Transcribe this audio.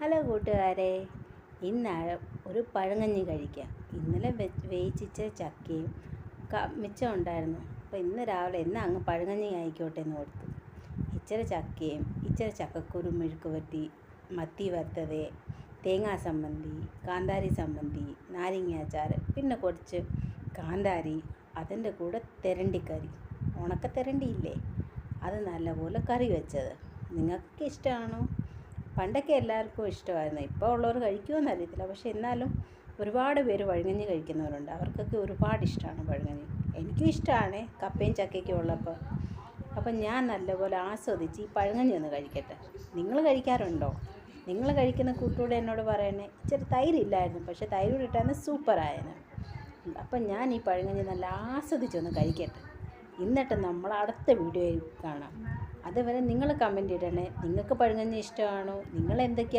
Hello കൂട്ടുകാരെ, ഇന്ന് ഒരു പഴങ്കഞ്ഞി കഴിക്കാം. ഇന്നലെ വേവിച്ചിച്ച ചക്കയും മിച്ചം ഉണ്ടായിരുന്നു. അപ്പോൾ ഇന്ന് രാവിലെ അങ്ങ് പഴങ്കഞ്ഞി ആയിക്കോട്ടെ എന്ന് ഓർത്തു. ഇച്ചിരി ചക്കയും ഇച്ചിരി ചക്കക്കുരു മെഴുക്ക് വരട്ടി, മത്തി വറുത്തത്, തേങ്ങാ ചമ്മന്തി, കാന്താരി ചമ്മന്തി, നാരങ്ങ അച്ചാർ, പിന്നെ കുറച്ച് കാന്താരി, അതിൻ്റെ കൂടെ തെരണ്ടിക്കറി, ഉണക്ക തെരണ്ടിയില്ലേ, അത് നല്ലപോലെ കറി വെച്ചത്. നിങ്ങൾക്ക് ഇഷ്ടമാണോ? പണ്ടൊക്കെ എല്ലാവർക്കും ഇഷ്ടമായിരുന്നു. ഇപ്പോൾ ഉള്ളവർ കഴിക്കുമെന്ന് അറിയത്തില്ല. പക്ഷേ എന്നാലും ഒരുപാട് പേര് പഴങ്കഞ്ഞി കഴിക്കുന്നവരുണ്ട്. അവർക്കൊക്കെ ഒരുപാട് ഇഷ്ടമാണ് പഴങ്കഞ്ഞി. എനിക്കും ഇഷ്ടമാണ് കപ്പയും ചക്കയൊക്കെ ഉള്ളപ്പോൾ. അപ്പം ഞാൻ നല്ലപോലെ ആസ്വദിച്ച് ഈ പഴങ്കഞ്ഞി ഒന്ന് കഴിക്കട്ടെ. നിങ്ങൾ കഴിക്കാറുണ്ടോ? നിങ്ങൾ കഴിക്കുന്ന കൂട്ടൂടെ എന്നോട് പറയണേ. ഇച്ചിരി തൈരില്ലായിരുന്നു, പക്ഷേ തൈര് ഇട്ടാണ് സൂപ്പറായിരുന്നു. അപ്പം ഞാൻ ഈ പഴങ്കഞ്ഞി നല്ല ആസ്വദിച്ചൊന്ന് കഴിക്കട്ടെ. എന്നിട്ട് നമ്മൾ അടുത്ത വീഡിയോയിൽ കാണാം. അതുവരെ നിങ്ങൾ കമൻറ്റ് ഇടണേ. നിങ്ങൾക്ക് പഴങ്കഞ്ഞി ഇഷ്ടമാണോ? നിങ്ങൾ എന്തൊക്കെയാണ്